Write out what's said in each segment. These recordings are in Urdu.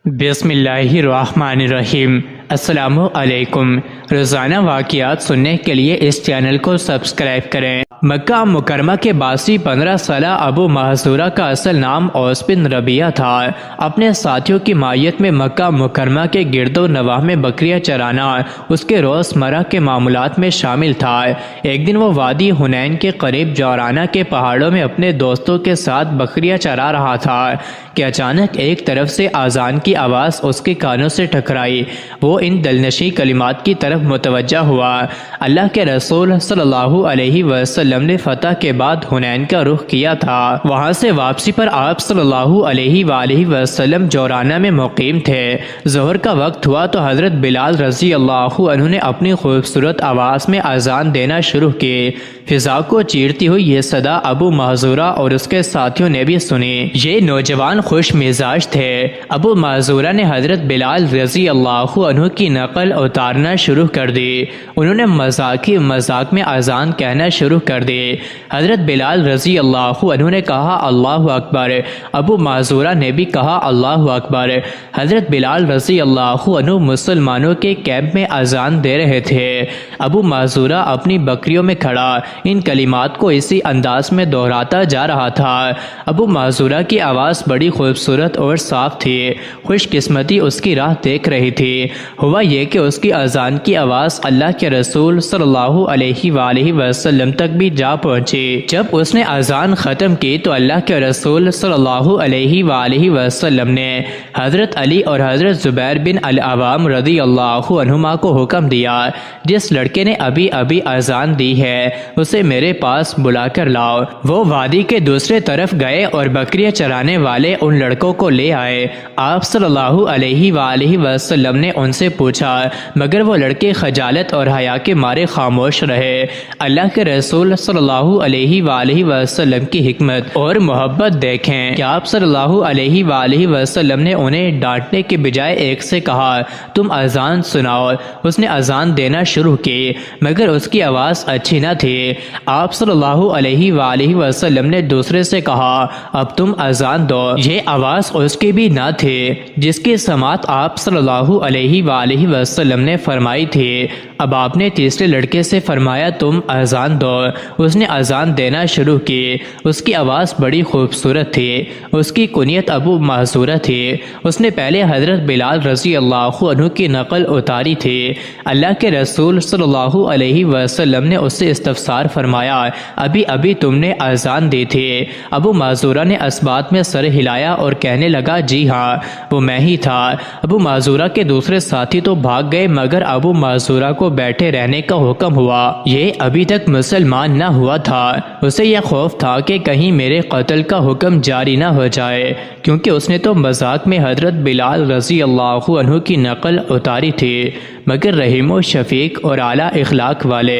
بسم اللہ الرحمن الرحیم۔ السلام علیکم۔ روزانہ واقعات سننے کے لیے اس چینل کو سبسکرائب کریں۔ مکہ مکرمہ کے باسی 15 سالہ ابو محذورہ کا اصل نام اوس بن ربیعہ تھا۔ اپنے ساتھیوں کی معیت میں مکہ مکرمہ کے گرد و نواح میں بکریاں چرانا اس کے روزمرہ کے معمولات میں شامل تھا۔ ایک دن وہ وادی حنین کے قریب جورانہ کے پہاڑوں میں اپنے دوستوں کے ساتھ بکریاں چرا رہا تھا کہ اچانک ایک طرف سے اذان کی آواز اس کے کانوں سے ٹکرائی۔ وہ ان دلنشیں کلمات کی طرف متوجہ ہوا۔ اللہ کے رسول صلی اللہ علیہ وسلم نے فتح کے بعد حنین کا رخ کیا تھا۔ وہاں سے واپسی پر آپ صلی اللہ علیہ وآلہ وسلم جورانہ میں مقیم تھے۔ ظہر کا وقت ہوا تو حضرت بلال رضی اللہ عنہ نے اپنی خوبصورت آواز میں اذان دینا شروع کی۔ فضا کو چیرتی ہوئی یہ صدا ابو محذورہ اور اس کے ساتھیوں نے بھی سنی۔ یہ نوجوان خوش مزاج تھے۔ ابو محذورہ نے حضرت بلال رضی اللہ عنہ کی نقل اتارنا شروع کر دی۔ انہوں نے مذاق میں اذان کہنا شروع کر دی۔ حضرت بلال رضی اللہ عنہ نے کہا اللہ اکبر۔ ابو محذورہ نے بھی کہا اللہ اکبر۔ حضرت بلال رضی اللہ عنہ مسلمانوں کے کیمپ میں اذان دے رہے تھے۔ ابو محذورہ اپنی بکریوں میں کھڑا ان کلمات کو اسی انداز میں دہراتا جا رہا تھا۔ ابو محذورہ کی آواز بڑی خوبصورت اور صاف تھی۔ خوش قسمتی اس کی راہ دیکھ رہی تھی۔ ہوا یہ کہ اس کی اذان کی آواز اللہ کے رسول صلی اللہ علیہ وآلہ وسلم تک بھی جا پہنچی۔ جب اس نے اذان ختم کی تو اللہ کے رسول صلی اللہ علیہ وآلہ وسلم نے حضرت علی اور حضرت زبیر بن العوام رضی اللہ عنہما کو حکم دیا، جس لڑکے نے ابھی اذان دی ہے اسے میرے پاس بلا کر لاؤ۔ وہ وادی کے دوسرے طرف گئے اور بکریاں چرانے والے ان لڑکوں کو لے آئے۔ آپ صلی اللہ علیہ وآلہ وسلم نے ان سے پوچھا مگر وہ لڑکے خجالت اور حیا کے مارے خاموش رہے۔ اللہ کے رسول صلی اللہ علیہ وآلہ وسلم کی حکمت اور محبت دیکھیں کہ آپ صلی اللہ علیہ وآلہ وسلم نے انہیں ڈانٹنے کے بجائے ایک سے کہا تم اذان سناؤ۔ اس نے اذان دینا شروع کی مگر اس کی آواز اچھی نہ تھی۔ آپ صلی اللہ علیہ وآلہ وسلم نے دوسرے سے کہا اب تم اذان دو۔ یہ آواز اس کی بھی نہ تھی جس کی سماعت آپ صلی اللہ علیہ وآلہ وسلم نے فرمائی تھی۔ اب آپ نے تیسرے لڑکے سے فرمایا تم اذان دو۔ اس نے اذان دینا شروع کی۔ اس کی آواز بڑی خوبصورت تھی۔ اس کی کنیت ابو محذورہ تھی۔ اس نے پہلے حضرت بلال رضی اللہ عنہ کی نقل اتاری تھی۔ اللہ کے رسول صلی اللہ علیہ وسلم نے اس سے استفسار فرمایا ابھی تم نے اذان دی تھی؟ ابو محذورہ نے اسبات میں سر ہلایا اور کہنے لگا جی ہاں وہ میں ہی تھا۔ ابو محذورہ کے دوسرے ساتھی تو بھاگ گئے مگر ابو محذورہ کو بیٹھے رہنے کا حکم ہوا۔ یہ ابھی تک مسلمان نہ ہوا تھا۔ اسے یہ خوف تھا کہ کہیں میرے قتل کا حکم جاری نہ ہو جائے، کیونکہ اس نے تو مذاق میں حضرت بلال رضی اللہ عنہ کی نقل اتاری تھی۔ مگر رحیم و شفیق اور اعلیٰ اخلاق والے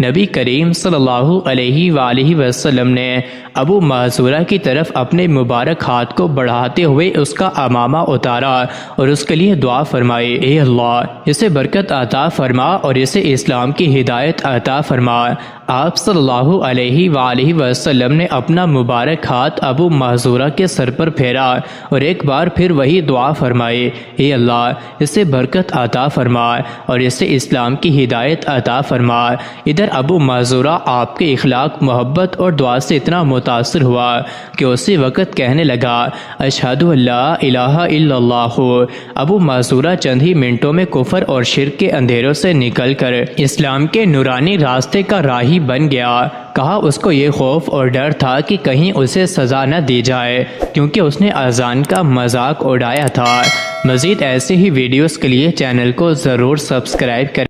نبی کریم صلی اللہ علیہ وآلہ وسلم نے ابو محذورہ کی طرف اپنے مبارک ہاتھ کو بڑھاتے ہوئے اس کا عمامہ اتارا اور اس کے لیے دعا فرمائی اے اللہ اسے برکت عطا فرما اور اسے اسلام کی ہدایت عطا فرما۔ آپ صلی اللہ علیہ وآلہ وسلم نے اپنا مبارک ہاتھ ابو محذورہ کے سر پر پھیرا اور ایک بار پھر وہی دعا فرمائی اے اللہ اسے برکت عطا فرما اور اسے اسلام کی ہدایت عطا فرما۔ ادھر ابو محذورہ آپ کے اخلاق، محبت اور دعا سے اتنا متاثر ہوا کہ اسی وقت کہنے لگا اشہد ان لا الہ الا اللہ۔ ابو محذورہ چند ہی منٹوں میں کفر اور شرک کے اندھیروں سے نکل کر اسلام کے نورانی راستے کا راہی بن گیا۔ کہا اس کو یہ خوف اور ڈر تھا کہ کہیں اسے سزا نہ دی جائے کیونکہ اس نے اذان کا مذاق اڑایا تھا۔ مزید ایسے ہی ویڈیوز کے لیے چینل کو ضرور سبسکرائب کریں۔